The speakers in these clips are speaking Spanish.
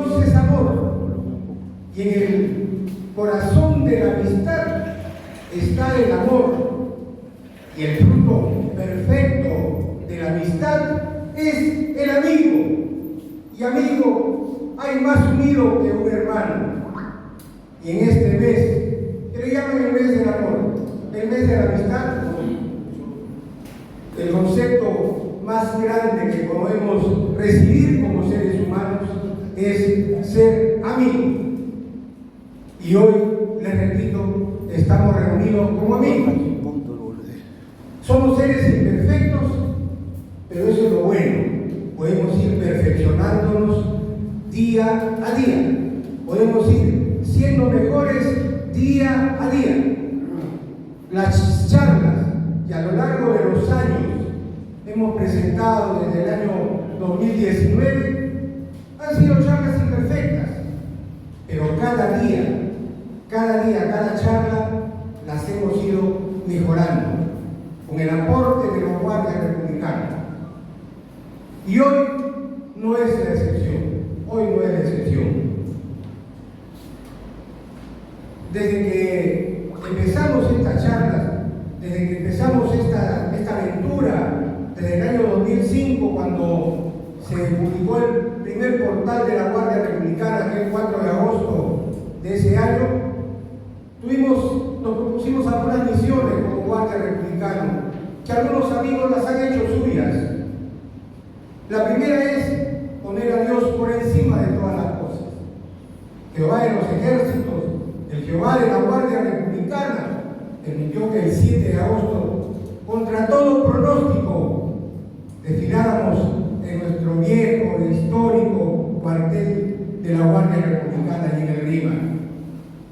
Dios es amor, y en el corazón de la amistad está el amor, y el fruto perfecto de la amistad es el amigo. Y amigo, hay más unido que un hermano. Y en este mes, que le llaman el mes del amor, el mes de la amistad, el concepto más grande que podemos recibir como seres humanos es ser amigos. Y hoy, les repito, estamos reunidos como amigos. Somos seres imperfectos, pero eso es lo bueno. Podemos ir perfeccionándonos día a día. Podemos ir siendo mejores día a día. Las charlas que a lo largo de los años hemos presentado desde el año 2019 han sido charlas imperfectas, pero cada día, cada charla las hemos ido mejorando con el aporte de los guardias republicanos. Y hoy no es la excepción, hoy no es la excepción. Desde que empezamos estas charlas, desde que empezamos esta aventura, desde el año 2005, cuando se publicó el primer portal de la Guardia Republicana, que es el 4 de agosto de ese año, nos propusimos algunas misiones como Guardia Republicana, que algunos amigos las han hecho suyas. La primera es poner a Dios por encima de todas las cosas. Jehová de los ejércitos, el Jehová de la Guardia Republicana, permitió que el 7 de agosto, contra todo pronóstico, desfiláramos en nuestro viejo e histórico cuartel de la Guardia Republicana y en el Rima.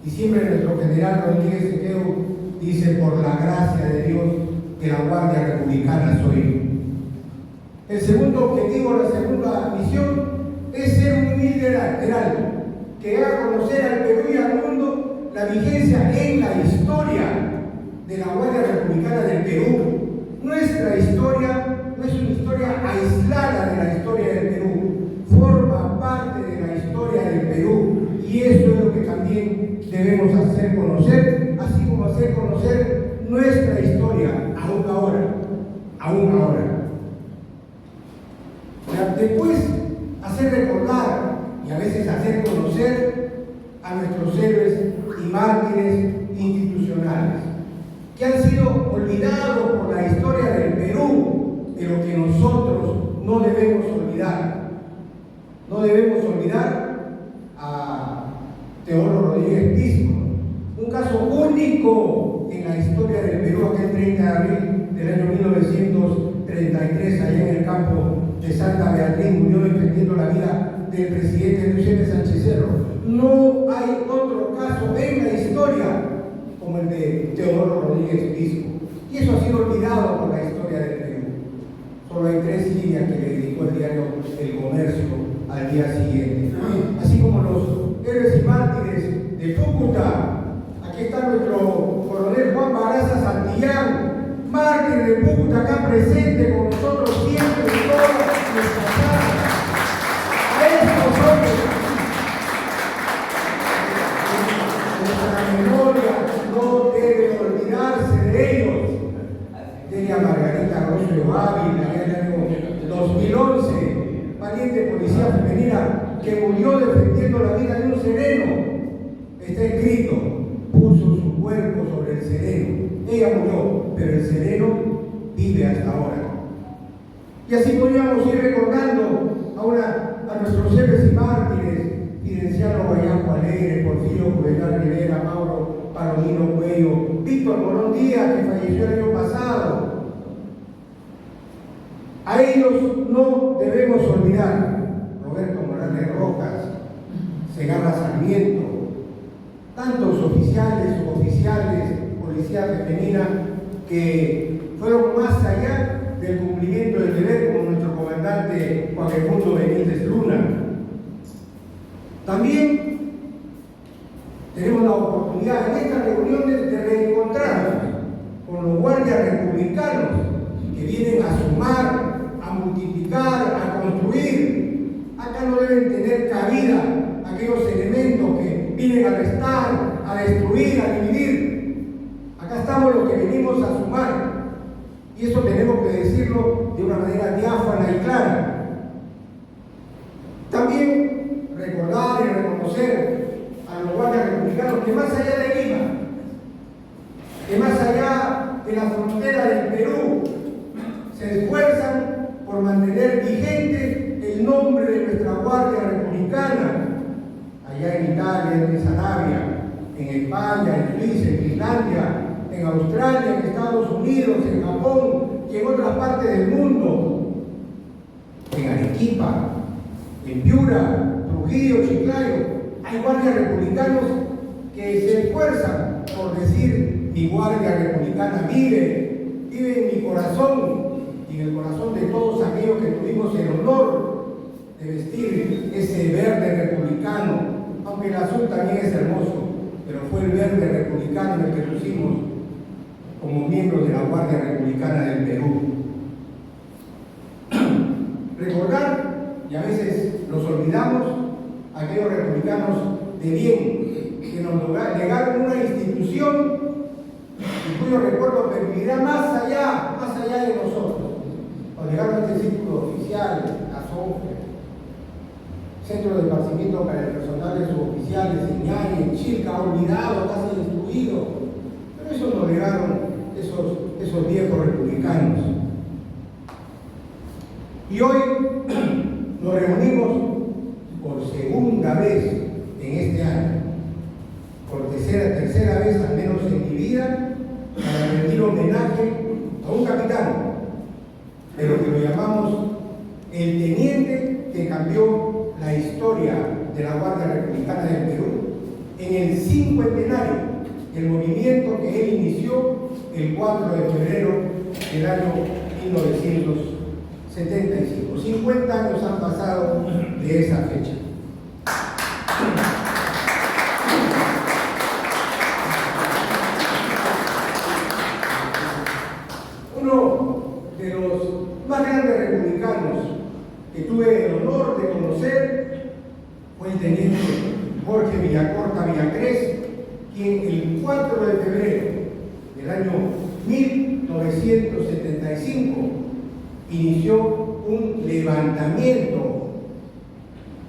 Y siempre nuestro general Rodríguez Sequeo dice: por la gracia de Dios, que la Guardia Republicana soy. El segundo objetivo, la segunda misión, es ser un humilde heraldo que haga conocer al Perú y al mundo la vigencia en la historia de la Guardia Republicana del Perú. Nuestra historia no es una historia aislada de la historia del Perú, forma parte de la historia del Perú, y eso es lo que también debemos hacer conocer, así como hacer conocer nuestra historia, aún ahora. Después, hacer recordar y a veces hacer conocer a nuestros héroes y mártires institucionales, que han sido olvidados por la historia del Perú, pero que nosotros no debemos olvidar. No debemos olvidar a Teodoro Rodríguez Pisco, un caso único en la historia del Perú, aquel 30 de abril del año 1933, allá en el campo de Santa Beatriz, murió defendiendo la vida del presidente Luis M. Sánchez Cerro. No hay otro caso en la historia como el de Teodoro Rodríguez Pisco. Y eso ha sido olvidado por la historia del Perú. Solo hay 3 líneas que le dedicó el diario El Comercio al día siguiente. Así como los héroes y mártires de Cúcuta. Aquí está nuestro coronel Juan Baraza Santillán, mártir de Cúcuta, acá presente con nosotros siempre en todas nuestras charlas. A estos hombres, nuestra memoria no debe olvidarse de ellos. Delia Margarita Rosso Ávila, en el año 2011, valiente policía femenina que murió defendiendo la vida de un sereno. Está escrito: puso su cuerpo sobre el sereno. Ella murió, pero el sereno vive hasta ahora. Y así podríamos ir recordando a nuestros héroes y mártires: Fidenciano Guayaco Alegre, Porfirio Juvenal Rivera, Mauro Palomino Cuello, Víctor Morón Díaz, que falleció el año pasado. A ellos no debemos olvidar. Roberto Morales Rojas, Segarra Sarmiento, tantos oficiales, suboficiales, policía femenina que fueron más allá del cumplimiento del deber, como nuestro comandante Juan Edmundo Benítez Luna. También tenemos la oportunidad en estas reuniones de reencontrarnos con los guardias republicanos que vienen a sumar, a multiplicar, a construir. Acá no deben tener cabida vienen a arrestar, a destruir, a dividir. Acá estamos los que venimos a sumar. Y eso tenemos que decirlo de una manera diáfana y clara. También recordar y reconocer a los guardias republicanos que más allá de Lima, que más allá de la frontera del Perú, se esfuerzan por mantener vigente el nombre de nuestra Guardia Republicana, allá en Italia, en Arabia, en España, en Suiza, en Finlandia, en Australia, en Estados Unidos, en Japón y en otras partes del mundo, en Arequipa, en Piura, Trujillo, Chiclayo. Hay guardias republicanos que se esfuerzan por decir: mi Guardia Republicana vive en mi corazón y en el corazón de todos aquellos que tuvimos el honor de vestir ese verde republicano, aunque el azul también es hermoso, pero fue el verde republicano el que pusimos como miembros de la Guardia Republicana del Perú. Recordar, y a veces los olvidamos, aquellos republicanos de bien que nos legaron una institución y cuyo recuerdo pervivirá más allá de nosotros. Nos legaron este círculo oficial, la SOFRE, Centro de Esparcimiento para el Personal de Suboficiales, en Ñañe, en Chilca, olvidado, casi destruido. Pero eso nos legaron esos viejos republicanos. Y hoy nos reunimos por segunda vez en este año, por tercera vez al menos en mi vida, para rendir homenaje a un capitán, pero que lo llamamos el teniente que cambió la historia de la Guardia Republicana del Perú en el 50º del movimiento que él inició el 4 de febrero del año 1975. 50 años han pasado de esa fecha. Uno de los más grandes republicanos que tuve el honor de conocer fue el teniente Jorge Villacorta Villacrés, quien el 4 de febrero del año 1975 inició un levantamiento,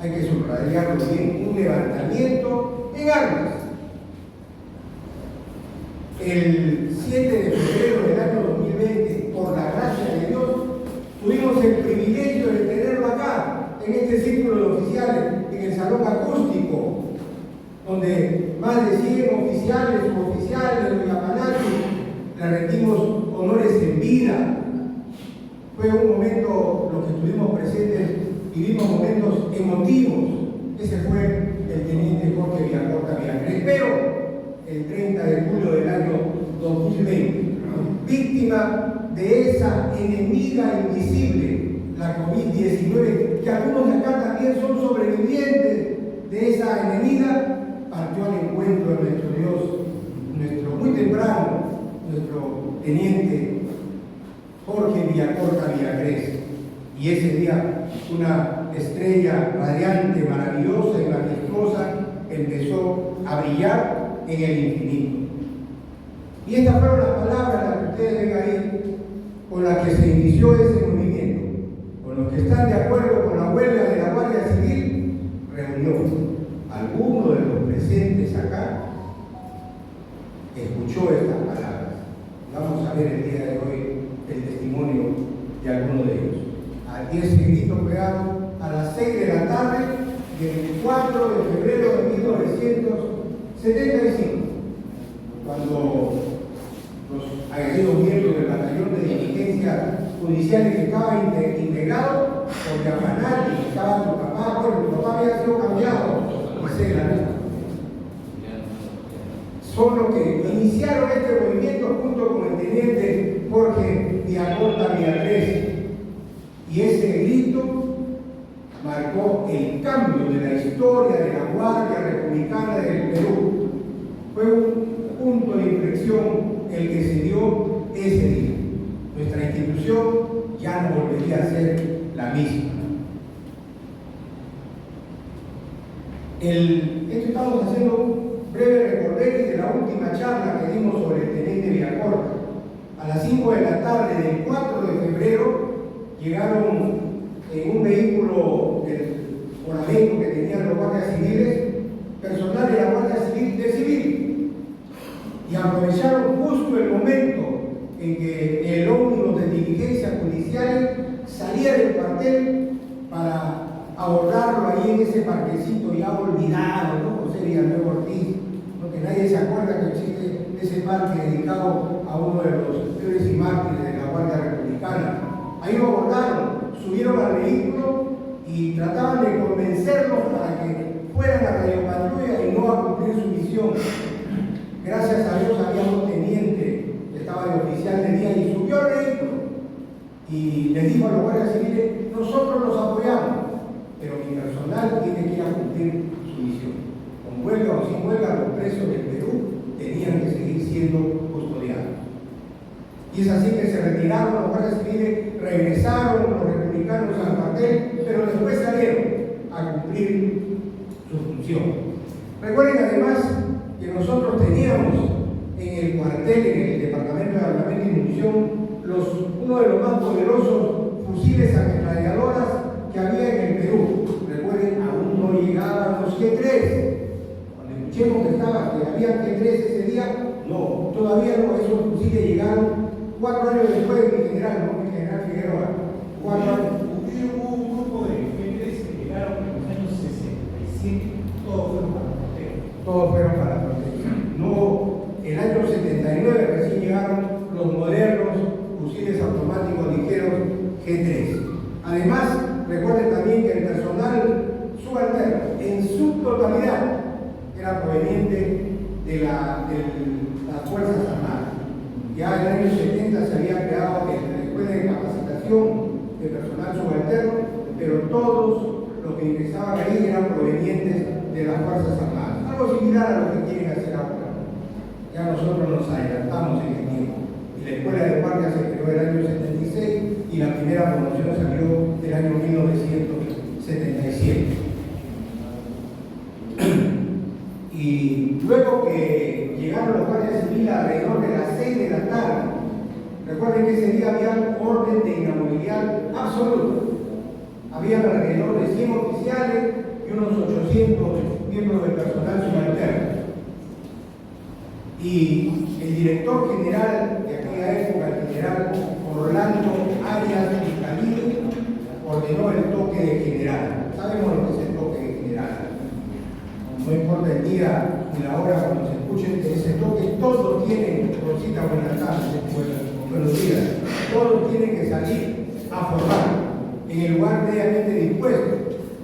hay que subrayarlo bien, un levantamiento en armas. El 7 de febrero del año 2020, por la gracia de Dios, tuvimos el privilegio de tenerlo acá, en este círculo de oficiales, en el salón acústico, donde más de 100 oficiales, suboficiales, de Yapanaki, le rendimos honores en vida. Fue un momento, los que estuvimos presentes, vivimos momentos emotivos. Ese fue el teniente Jorge Villacorta Villacrés, pero el 30 de julio del año 2020, víctima de esa enemiga invisible, la COVID-19, que algunos de acá también son sobrevivientes de esa enemiga, partió al encuentro de nuestro Dios, muy temprano, nuestro teniente Jorge Villacorta Villacrés. Y ese día una estrella radiante, maravillosa y majestuosa empezó a brillar en el infinito. Y estas fueron las palabras, las que ustedes ven ahí, con las que se inició ese movimiento. Con los que están de acuerdo con la huelga de la Guardia Civil, reunió. Alguno de los presentes acá escuchó estas palabras. Vamos a ver el día de hoy el testimonio de alguno de ellos. Aquí ese grito pegado a las 6 de la tarde del 4 de febrero de 1975, cuando los agredidos miembros del batallón de diligencia judicial que estaba integrado por Yapanaki, estaba tu papá, bueno, tu papá había sido cambiado, son los que iniciaron este movimiento junto con el teniente Jorge Villacorta Villacrés. Y ese grito marcó el cambio de la historia de la Guardia Republicana del Perú. Fue un punto de inflexión el que se dio ese día. Nuestra institución ya no volvería a ser la misma. Esto estamos haciendo un breve recorrido de la última charla que dimos sobre el teniente Villacorta. A las 5 de la tarde del 4 de febrero llegaron en un vehículo del foramento que tenían los guardias civiles, personal de la Guardia Civil de Civil, y aprovecharon justo el momento en que el ómnibus de diligencia judicial salía del cuartel para abordarlo ahí en ese parquecito ya olvidado, ¿no? José Villanueva Ortiz, porque nadie se acuerda que existe ese parque dedicado a uno de los héroes y mártires de la Guardia Republicana. Ahí lo abordaron, subieron al vehículo y trataban de convencerlos para que fueran a Radio Patrulla y no a cumplir su misión. Gracias a Dios había un teniente que estaba de oficial de día y subió al vehículo y le dijo a los guardias civiles: nosotros los apoyamos, pero mi personal tiene que ir a cumplir su misión. Con huelga o sin huelga, los presos del Perú tenían que seguir siendo custodiados. Y es así que se retiraron los guardias civiles, regresaron los republicanos al cuartel, pero después salieron a cumplir su función. Recuerden además que nosotros teníamos en el cuartel, en el Departamento de Armamento y Munición, uno de los más poderosos fusiles ametralladoras que había en el Perú. Recuerden, aún no llegaban los G3. Cuando escuchemos que había G3 ese día, no, todavía no, esos fusiles llegaron 4 años después de mi general, ¿no? Mi general Figueroa. 4 años. Hubo un grupo de G3 que llegaron en los años 67, todos fueron para la protección. Todos fueron para la protección. No, el año 79 recién llegaron los modernos fusiles automáticos ligeros G3. Además, recuerden también que el personal subalterno, en su totalidad, era proveniente de las Fuerzas Armadas. Ya en el año 70 se había creado la Escuela de Capacitación de Personal Subalterno, pero todos los que ingresaban ahí eran provenientes de las Fuerzas Armadas. Algo similar a lo que quieren hacer ahora. Ya nosotros nos adelantamos en el tiempo. Y la Escuela de Guardia se creó en el año 76 y la primera promoción salió del año 1977. Y luego que llegaron los guardias civiles alrededor de las 6 de la tarde, recuerden que ese día había orden de inamovilidad absoluta. Había alrededor de 100 oficiales y unos 800 miembros del personal subalterno. Y el director general de aquella época, el general Orlando Arias Camilo, ordenó el toque de general. Sabemos lo que es el toque de general. No importa el día ni la hora cuando se escuchen ese toque, todos tienen, Rosita, buenas tardes, buenos días, todos tienen que salir a formar en el lugar previamente dispuesto,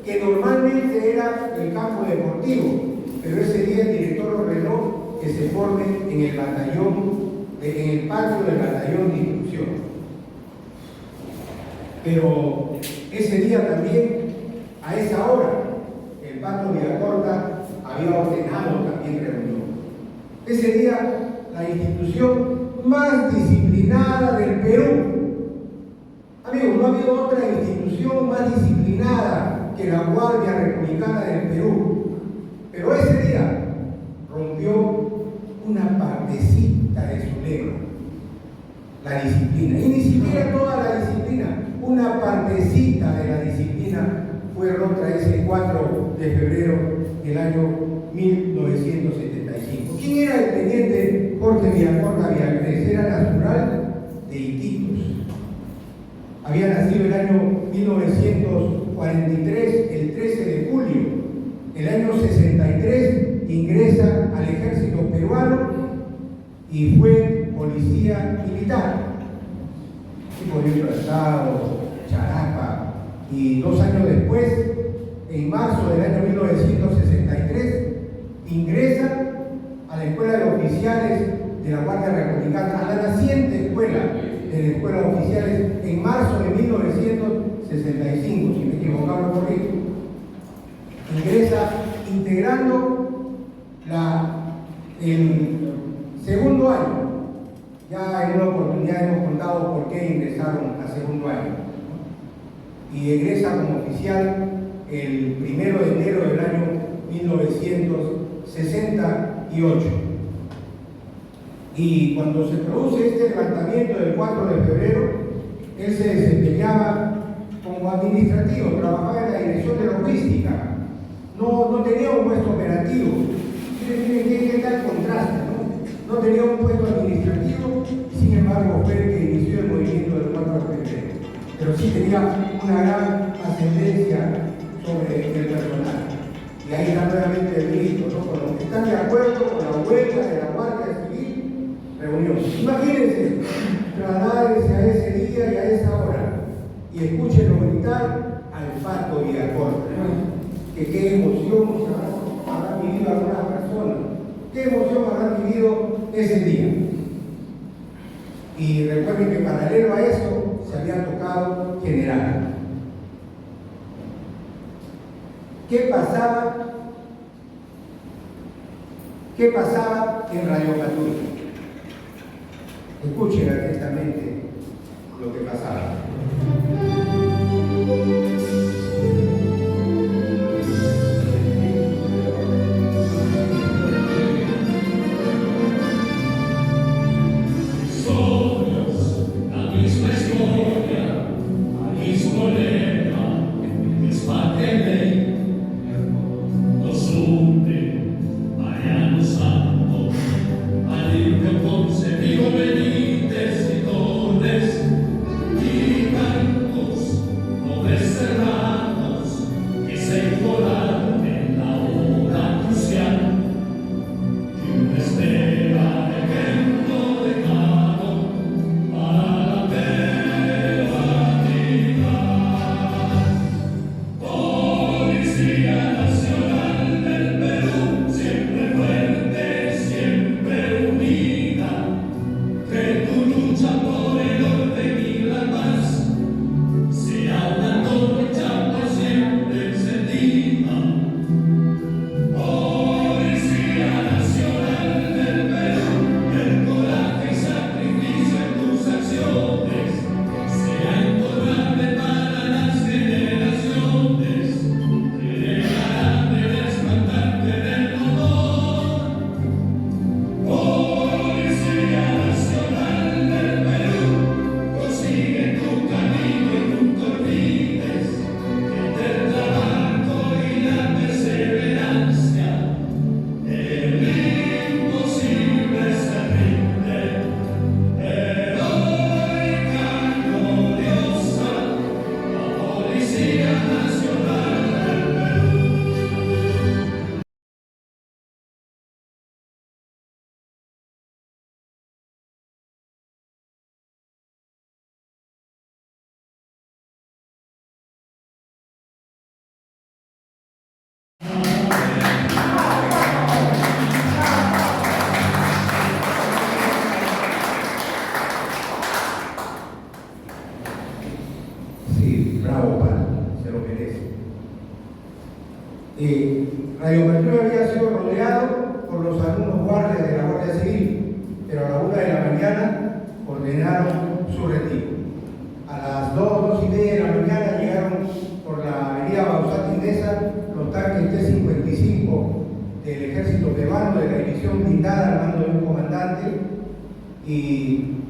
que normalmente era el campo deportivo, pero ese día el director ordenó que se forme en el batallón, en el patio del batallón de instrucción. Pero ese día también, a esa hora, el Pato Villacorta había ordenado también reunión. Ese día, la institución más disciplinada del Perú. Amigos, no ha habido otra institución más disciplinada que la Guardia Republicana del Perú. Pero ese día rompió una partecita de su lema, la disciplina. Y ni siquiera toda la disciplina, una partecita de la disciplina fue rota ese 4 de febrero del año 1975. ¿Quién era el teniente Jorge Villacorta Villagres? Era natural de Iquitos. Había nacido el año 1943, el 13 de julio. El año 63 ingresa al ejército peruano y fue policía militar. Tipo de Estado, Charapa, y 2 años después, en marzo del año 1963, ingresa a la Escuela de Oficiales de la Guardia Republicana, a la naciente escuela de la Escuela de Oficiales, en marzo de 1965, si me equivocaba por ahí. Ingresa integrando el segundo año. Ya en una oportunidad hemos contado por qué ingresaron a segundo año. Y egresa como oficial el 1 de enero del año 1965. 1968. Y cuando se produce este levantamiento del 4 de febrero, él se desempeñaba como administrativo, trabajaba en la dirección de logística, no tenía un puesto operativo. Miren qué tal contraste, ¿no? No tenía un puesto administrativo, sin embargo fue el que inició el movimiento del 4 de febrero. Pero sí tenía una gran ascendencia sobre el personal. Y ahí está nuevamente el grito, ¿no? Con los que están de acuerdo con la huelga de la Guardia Civil, reunión. Imagínense, trasladarse a ese día y a esa hora y escúchenlo gritar al Pato Villacorta, ¿no? Que qué emoción habrán vivido algunas personas, qué emoción habrán vivido ese día. Y recuerden que paralelo a eso se había tocado General. ¿Qué pasaba en Radio Patrulla? Escuchen atentamente lo que pasaba. Radio Patrulla había sido rodeado por los alumnos guardias de la Guardia Civil, pero a la 1 de la mañana ordenaron su retiro. A las 2:30 de la mañana llegaron por la avenida Bausat Indesa los tanques T-55 del ejército peruano, de la división blindada al mando de un comandante, y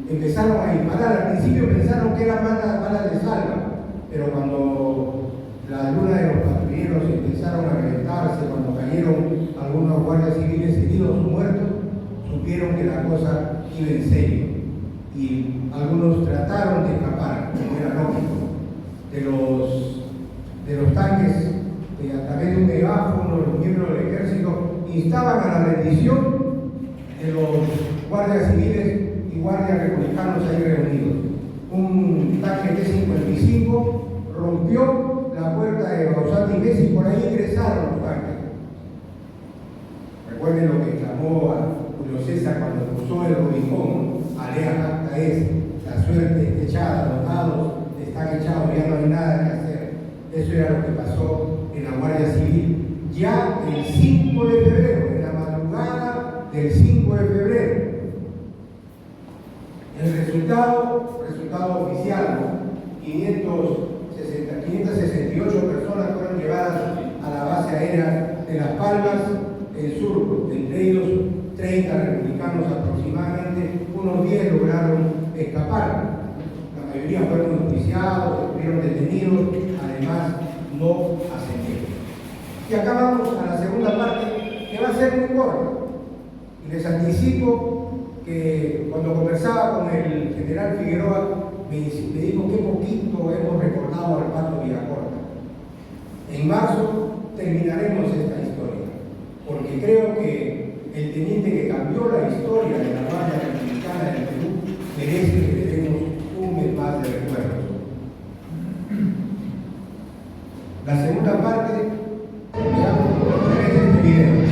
empezaron a disparar. Al principio pensaron que eran balas de salva, pero cuando la luna de los patrulleros empezaron a reventarse, cuando cayeron algunos guardias civiles heridos o muertos, supieron que la cosa iba en serio. Y algunos trataron de escapar, como era lógico, de los tanques, a través de un megáfono. Los miembros del ejército instaban a la rendición de los guardias civiles y guardias republicanos ahí reunidos. Un tanque T-55 rompió la puerta de Bausat Indesa y por ahí ingresaron los tanques. Recuerden lo que clamó a Julio César cuando cruzó el Rubicón: alea jacta es, la suerte está echada, los dados están echados, ya no hay nada que hacer. Eso era lo que pasó en la Guardia Civil ya el 5 de febrero, en la madrugada del 5 de febrero. El resultado oficial, ¿no? 568 personas fueron llevadas a la base aérea de Las Palmas el sur, entre ellos 30 republicanos aproximadamente, unos 10 lograron escapar. La mayoría fueron enjuiciados, fueron detenidos, además no ascendieron. Y acá vamos a la segunda parte, que va a ser muy corta. Y les anticipo que cuando conversaba con el general Figueroa, me dijo qué poquito hemos recordado al Pato Villacorta. En marzo terminaremos esta historia, porque creo que el teniente que cambió la historia de la Guardia Republicana del Perú merece que le demos un mes más de recuerdo. La segunda parte, veamos este video.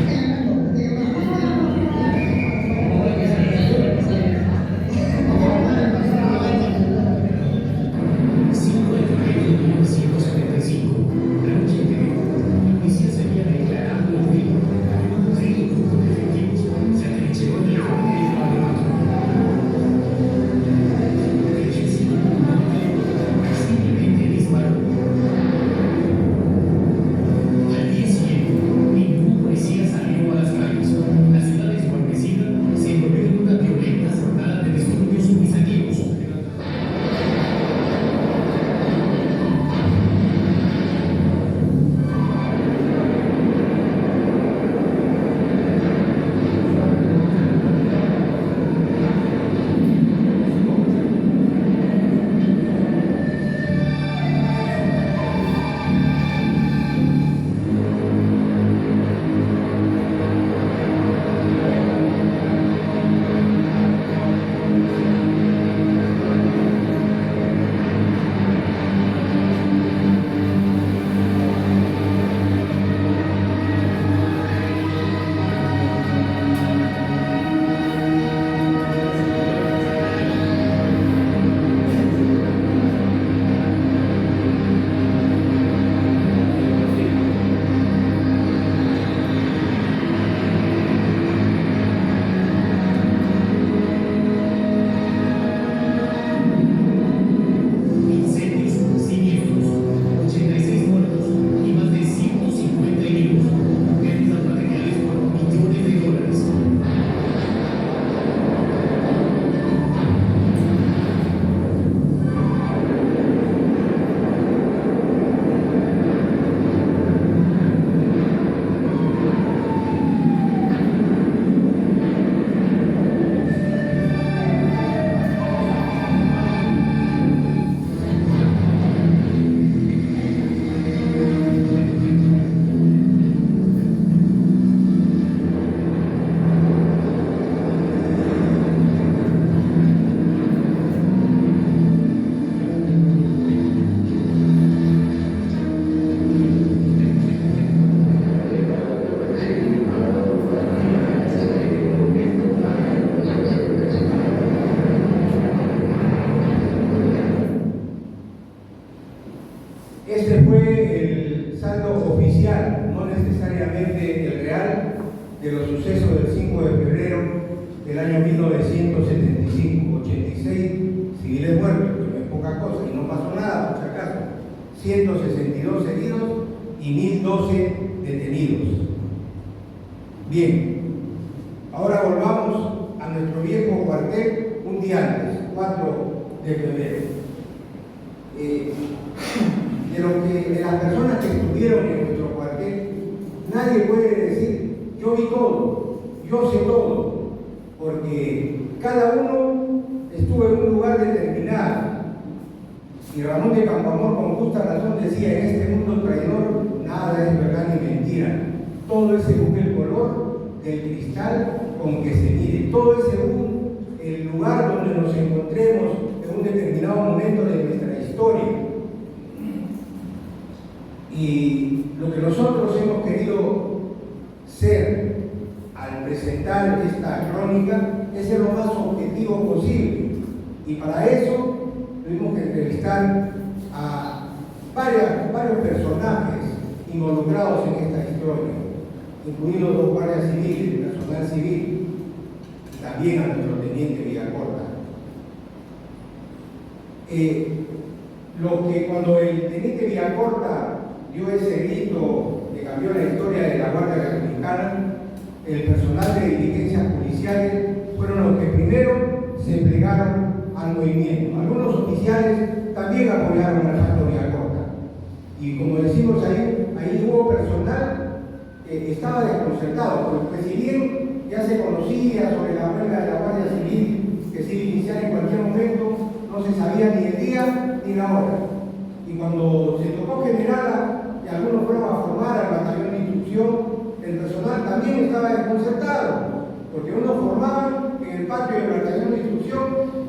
Este fue el saldo oficial, no necesariamente el real, de los sucesos del 5 de febrero del año 1975. 86 civiles muertos, que no es poca cosa, y no pasó nada, por si acaso. 162 heridos y 1012 detenidos. Bien, ahora volvamos a nuestro viejo cuartel un día antes, 4 de febrero. De las personas que estuvieron en nuestro cuartel, nadie puede decir, yo vi todo, yo sé todo, porque cada uno estuvo en un lugar determinado. Y Ramón de Campoamor con justa razón decía, en este mundo traidor nada es verdad ni mentira, todo es según el color del cristal con que se mire, todo es según el lugar donde nos encontremos en un determinado momento de nuestra historia. Y lo que nosotros hemos querido ser al presentar esta crónica es ser lo más objetivo posible. Y para eso tuvimos que entrevistar a varios personajes involucrados en esta historia, incluidos 2 guardias civiles, personal civil, y también a nuestro teniente Villacorta. Cuando el teniente Villacorta dio ese grito que cambió la historia de la Guardia Republicana, el personal de diligencias policiales fueron los que primero se plegaron al movimiento. Algunos oficiales también apoyaron al Pato Villacorta. Y como decimos ahí hubo personal que estaba desconcertado, porque si bien ya se conocía sobre la huelga de la Guardia Civil, que se iba a iniciar en cualquier momento, no se sabía ni el día ni la hora. Y cuando se tocó general y algunos fueron a formar al batallón de instrucción, el personal también estaba desconcertado, porque unos formaban en el patio del batallón de instrucción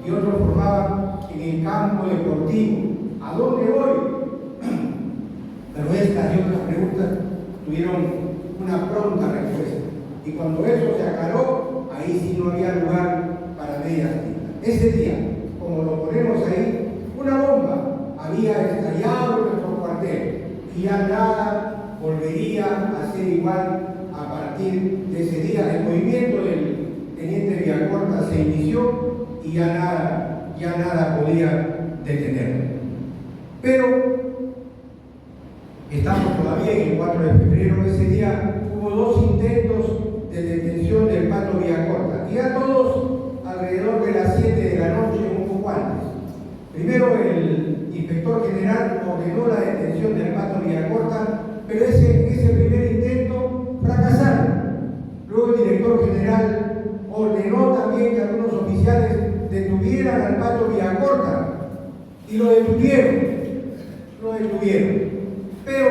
y otros formaban en el campo deportivo. ¿A dónde voy? Pero estas y otras preguntas tuvieron una pronta respuesta. Y cuando eso se aclaró, ahí sí no había lugar para medias tintas. Ese día, como lo ponemos ahí, una bomba había estallado en nuestro cuartel y ya nada volvería a ser igual a partir de ese día. El movimiento del teniente Villacorta se inició y ya nada podía detenerlo. Pero estamos todavía en el 4 de febrero. Ese día hubo 2 intentos de detención del Pato Villacorta, y ya todos alrededor de las 7 de la noche, un poco antes. Primero el inspector general ordenó la detención del Pato Villacorta, pero ese primer intento fracasaron. Luego el director general ordenó también que algunos oficiales detuvieran al Pato Villacorta, y lo detuvieron. Pero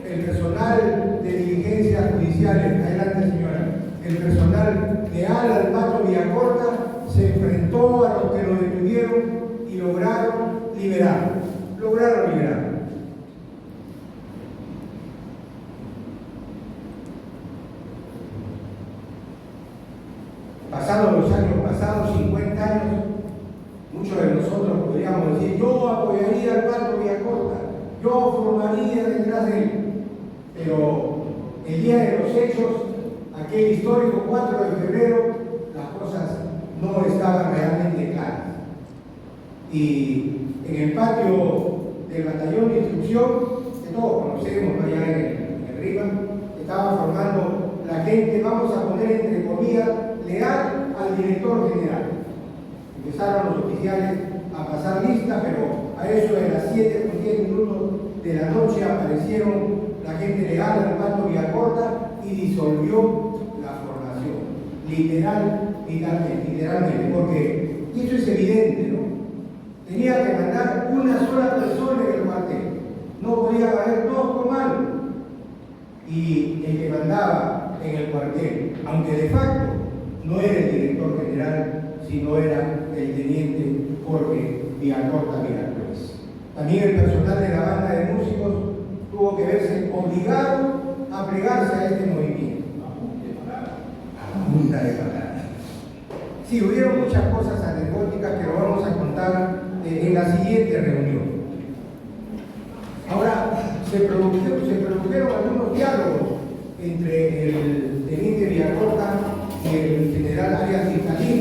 el personal de diligencias judiciales, adelante señora, el personal leal al Pato Villacorta se enfrentó a los que lo detuvieron y lograron liberarlo. Pasados los años pasados, 50 años, muchos de nosotros podríamos decir: yo apoyaría al Pato Villacorta, yo formaría detrás de él. Pero el día de los hechos, aquel histórico 4 de febrero, las cosas no estaban realmente claras. Y en el patio del batallón de instrucción, que todos conocemos allá en el RIMA, estaba formando la gente, vamos a poner entre comillas, leal al director general. Empezaron los oficiales a pasar lista, pero a eso de las 7:10 de la noche aparecieron la gente leal al Pato Villacorta y disolvió la formación. Literalmente, porque eso es evidente, ¿no? Tenía que mandar una sola persona en el cuartel, no podía haber 2 comandos. Y el que mandaba en el cuartel, aunque de facto no era el director general, sino era el teniente Jorge Villacorta Miraflores. También el personal de la banda de músicos tuvo que verse obligado a plegarse a este movimiento. A punta de palabras. Sí, hubieron muchas cosas anecdóticas que lo vamos a contar en la siguiente reunión. Ahora, se produjeron algunos diálogos entre el teniente Villacorta y el general Arias Fiscalín.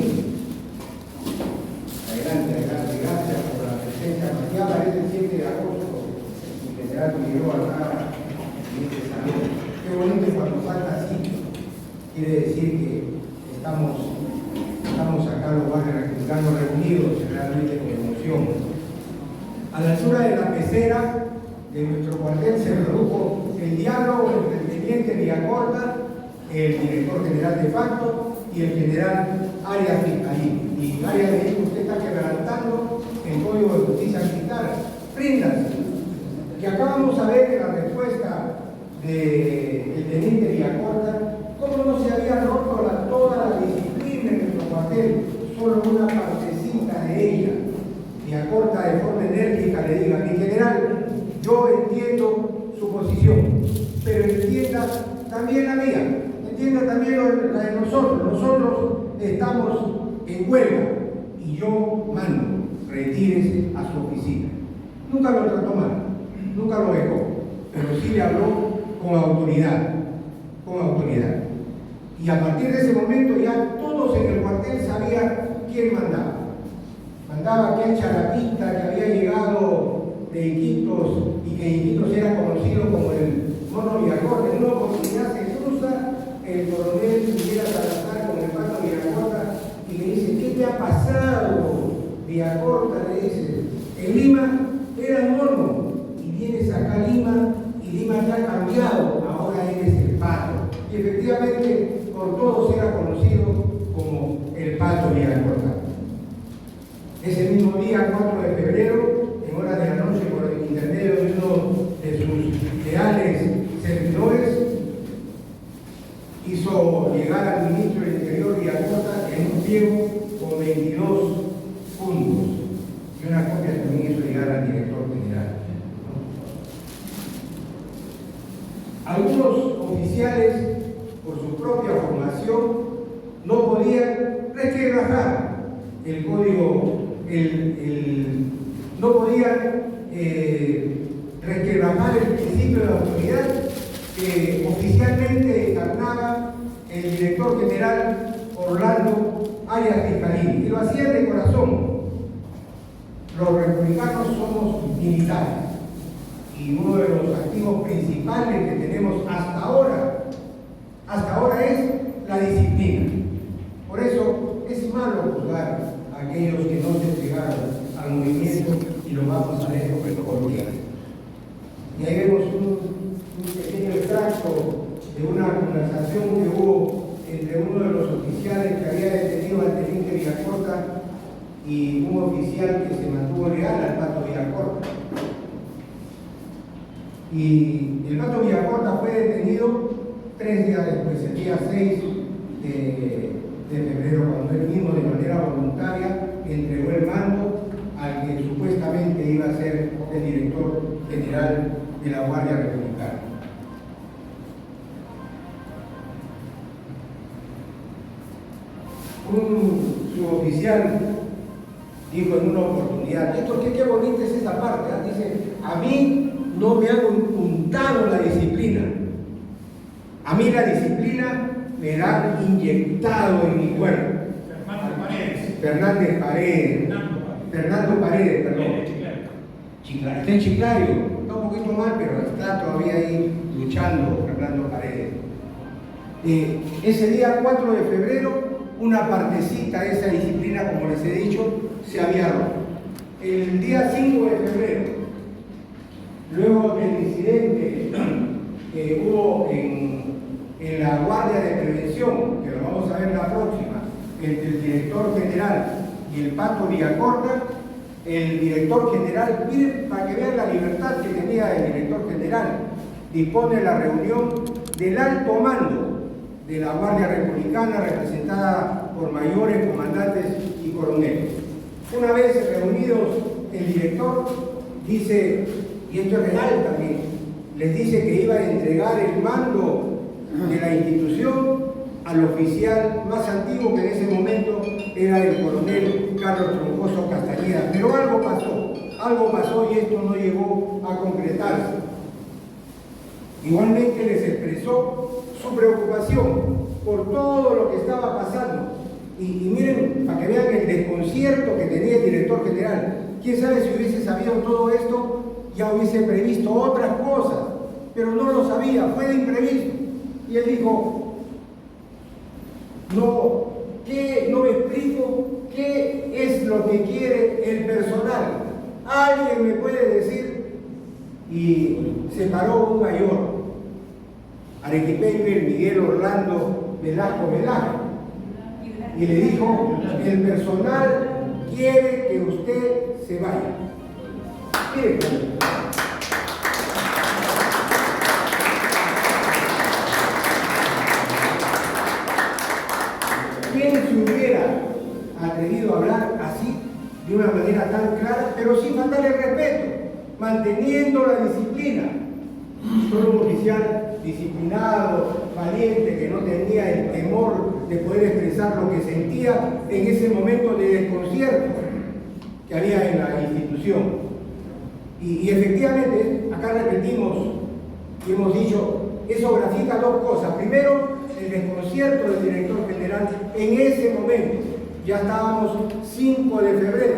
Adelante, gracias por la presencia. Ya aparece el 7 de agosto, el general Figueroa acá, teniente Salud. Qué bonito cuando falta así. Quiere decir que estamos acá los guardias republicanos reunidos realmente con emoción. A la altura de la pecera de nuestro cuartel se produjo el diálogo entre el teniente Villacorta, el director general de facto, y el general Arias Fiscalín. Y Arias le dijo: usted está quebrantando el Código de Justicia Militar, ríndanse. Y acá vamos a ver en la respuesta del teniente Villacorta cómo no se había roto toda la disciplina en nuestro cuartel, solo una partecita de ella. Villacorta de forma enérgica le diga: mi general, yo entiendo su posición, pero entienda también la mía, entienda también la de nosotros. Nosotros estamos en huelga y yo mando, retírese a su oficina. Nunca lo trató mal, nunca lo dejó, pero sí le habló con autoridad. Y a partir de ese momento ya todos en el cuartel sabían quién mandaba. Mandaba aquel charapista que había llegado de Iquitos y que Iquitos era conocido como el Mono Villacorta. En una oportunidad se cruza el coronel Miguel Salazar con el pato Villacorta y le dice: ¿qué te ha pasado, Villacorta? Le dice: en Lima era mono y vienes acá a Lima y Lima te ha cambiado, ahora eres el pato. Y efectivamente por todos era conocido como el pato Villacorta. Ese mismo día, 4 de febrero, en horas de la noche, por el intermedio de uno de sus leales servidores, hizo llegar al ministro del Interior Villacorta en un pliego con 22 puntos, y una copia también hizo llegar al director general. Algunos oficiales, por su propia formación, no podían resquebrajar el código, no podían resquebrajar el principio de autoridad que oficialmente encarnaba el director general Orlando Arias Fiscalini, y lo hacían de corazón. Los republicanos somos militares y uno de los activos principales que tenemos hasta ahora es la disciplina. Por eso es malo juzgar a aquellos que no se entregaron al movimiento y lo vamos a ver por día. Y ahí vemos un pequeño extracto de una conversación que hubo entre uno de los oficiales que había detenido al teniente Villacorta y un oficial que se mantuvo leal al pato Villacorta. Y el pato Villacorta fue detenido 3 días después, el día 6 de febrero, cuando él mismo de manera voluntaria entregó el mando al que supuestamente iba a ser el director general de la Guardia Republicana. Un suboficial dijo en una oportunidad: esto qué bonita es esta parte, ¿eh? Dice: a mí no me han untado la disciplina, a mí la disciplina me la han inyectado en mi cuerpo. Fernando Paredes, perdón. Chiclayo. Está en Chiclayo, está un poquito mal, pero está todavía ahí luchando Fernando Paredes. Ese día 4 de febrero, una partecita de esa disciplina, como les he dicho, se había roto. El día 5 de febrero, luego del incidente que hubo en la Guardia de Prevención, que lo vamos a ver la próxima, entre el director general y el pato Villacorta, el director general, miren, para que vean la libertad que tenía el director general, dispone la reunión del alto mando de la Guardia Republicana, representada por mayores, comandantes y coroneles. Una vez reunidos, el director dice, y esto es real también, les dice que iba a entregar el mando de la institución al oficial más antiguo, que en ese momento era el coronel Carlos Troncoso Castañeda. Pero algo pasó y esto no llegó a concretarse. Igualmente les expresó su preocupación por todo lo que estaba pasando. Y miren, para que vean el desconcierto que tenía el director general. Quién sabe si hubiese sabido todo esto, ya hubiese previsto otras cosas, pero no lo sabía, fue de imprevisto. Y él dijo: no me explico qué es lo que quiere el personal. ¿Alguien me puede decir? Y se paró un mayor, arequipeño, el Miguel Orlando Velasco, y le dijo: el personal quiere que usted se vaya. Miren, ¿quién se hubiera atrevido a hablar así, de una manera tan clara, pero sin faltar el respeto, manteniendo la disciplina? Solo un oficial disciplinado, valiente, que no tenía el temor de poder expresar lo que sentía en ese momento de desconcierto que había en la institución. Y efectivamente, acá repetimos y hemos dicho, eso grafica dos cosas. Primero, el desconcierto del director general en ese momento. Ya estábamos 5 de febrero.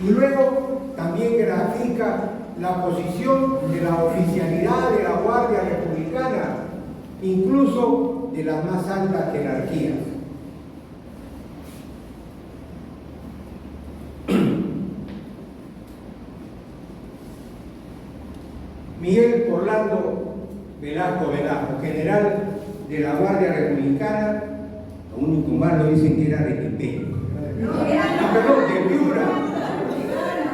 Y luego también grafica la posición de la oficialidad de la Guardia Republicana, incluso de las más altas jerarquías. Miguel Orlando Velasco, general de la Guardia Republicana, lo único malo dicen que era arequipeño. Perdón, de Piura.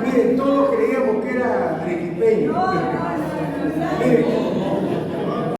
Miren, todos creíamos que era arequipeño. Miren,